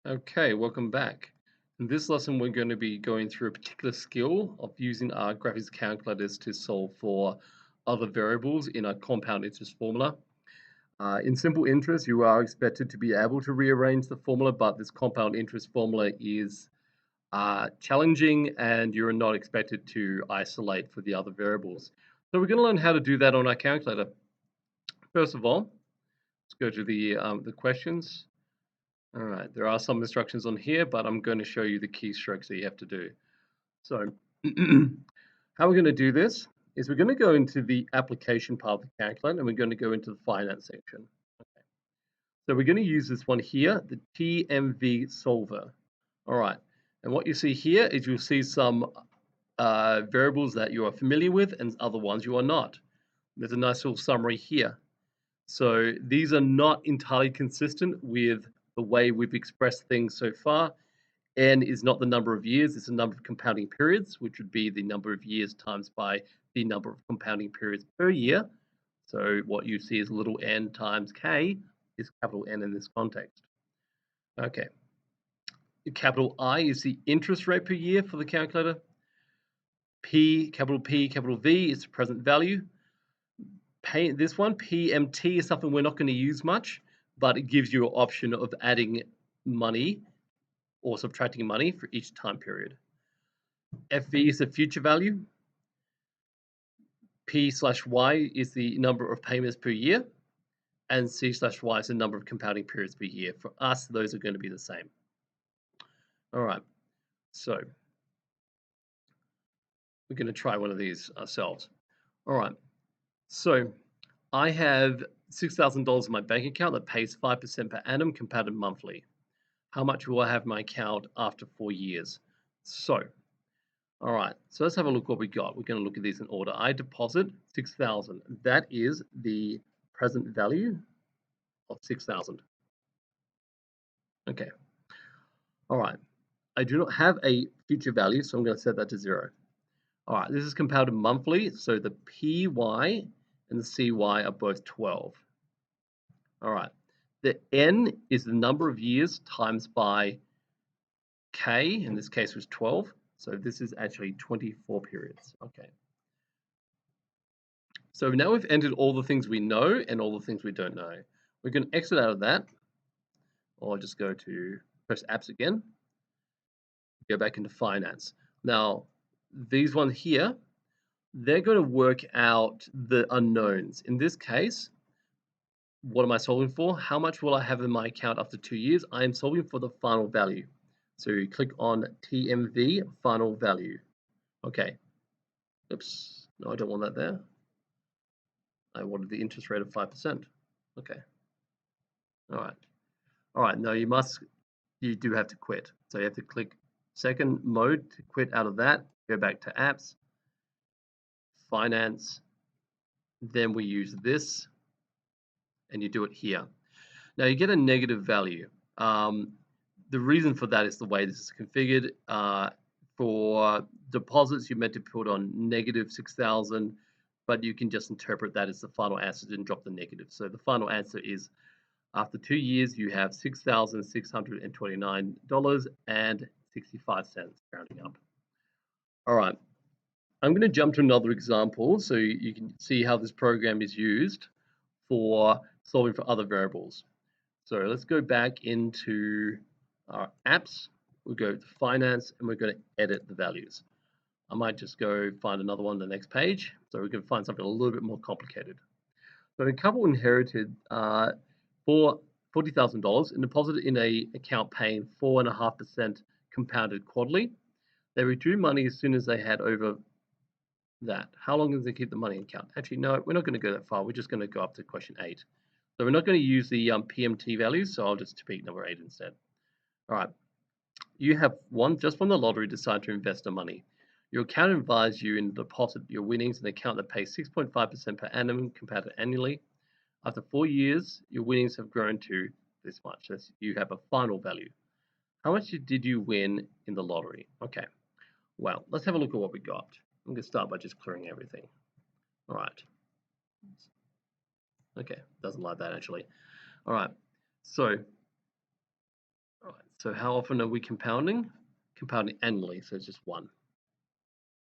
Okay, welcome back. In this lesson, we're going to be going through a particular skill of using our graphics calculators to solve for other variables in a compound interest formula. In simple interest, you are expected to be able to rearrange the formula, but this compound interest formula is challenging and you're not expected to isolate for the other variables. So we're going to learn how to do that on our calculator. First of all, let's go to the questions. All right, there are some instructions on here, but I'm going to show you the keystrokes that you have to do. So how we're going to do this is we're going to go into the application part of the calculator and we're going to go into the finance section. Okay. So we're going to use this one here, the TMV solver. All right, and what you see here is you'll see some variables that you are familiar with and other ones you are not. There's a nice little summary here. So these are not entirely consistent with the way we've expressed things so far. N is not the number of years, it's the number of compounding periods, which would be the number of years times by the number of compounding periods per year. So what you see is little n times k is capital N in this context. Okay. Capital I is the interest rate per year for the calculator. P, capital V is the present value. This one, PMT, is something we're not going to use much, but it gives you an option of adding money or subtracting money for each time period. FV is the future value. P/Y is the number of payments per year. And C/Y is the number of compounding periods per year. For us, those are going to be the same. All right, so we're going to try one of these ourselves. All right, so I have $6,000 in my bank account that pays 5% per annum compounded monthly. How much will I have in my account after 4 years? So, all right, so let's have a look what we got. We're going to look at these in order. I deposit 6,000. That is the present value of 6,000. Okay. All right. I do not have a future value, so I'm going to set that to 0. All right, this is compounded monthly, so the PY and the CY are both 12. All right, the N is the number of years times by K, in this case was 12, so this is actually 24 periods. Okay. So now we've entered all the things we know and all the things we don't know. We can exit out of that, or just go to press apps again, go back into finance. Now, these ones here, they're going to work out the unknowns. In this case, what am I solving for? How much will I have in my account after 2 years? I am solving for the final value. So you click on TMV, final value. Okay. Oops. No, I don't want that there. I wanted the interest rate of 5%. Okay. All right. All right. No, you do have to quit. So you have to click second mode to quit out of that. Go back to apps, finance. Then we use this and you do it here. Now you get a negative value. The reason for that is the way this is configured. For deposits, you're meant to put on negative 6,000, but you can just interpret that as the final answer and drop the negative. So the final answer is after 2 years, you have $6,629.65, rounding up. All right, I'm going to jump to another example so you can see how this program is used for solving for other variables. So let's go back into our apps. We'll go to finance and we're going to edit the values. I might just go find another one on the next page so we can find something a little bit more complicated. So a couple inherited for $40,000 and deposited in an account paying 4.5% compounded quarterly. They withdrew money as soon as they had over that. How long does they keep the money in account? Actually, no, we're not going to go that far. We're just going to go up to question 8. So we're not going to use the PMT values, so I'll just pick number 8 instead. All right. You have just won the lottery, decide to invest the money. Your accountant advised you in deposit your winnings in an account that pays 6.5% per annum compounded annually. After 4 years, your winnings have grown to this much. So you have a final value. How much did you win in the lottery? Okay. Well, let's have a look at what we got. I'm going to start by just clearing everything. All right. Okay, doesn't like that actually. All right, so All right. So how often are we compounding? Compounding annually, so it's just one.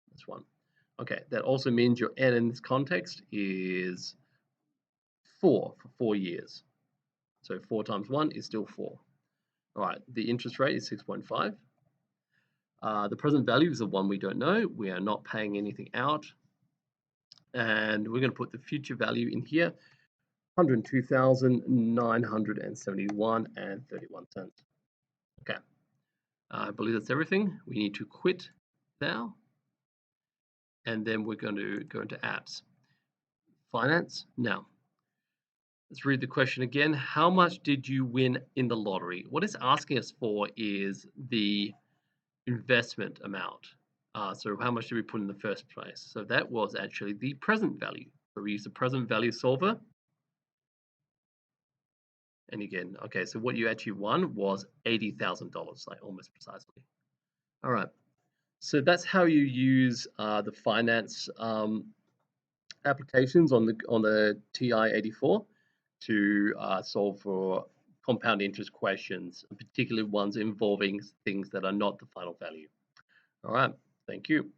That's one. Okay, that also means your n in this context is 4 for 4 years. So 4 times 1 is still 4. All right, the interest rate is 6.5. The present value is the one we don't know. We are not paying anything out. And we're going to put the future value in here, 102,971 and 31 cents. Okay, I believe that's everything. We need to quit now. And then we're going to go into apps. Finance. Now, let's read the question again. How much did you win in the lottery? What it's asking us for is the investment amount. So how much did we put in the first place? So that was actually the present value. So we use the present value solver. And again, okay, so what you actually won was $80,000, like almost precisely. All right. So that's how you use the finance applications on the TI-84 to solve for compound interest questions, particularly ones involving things that are not the final value. All right. Thank you.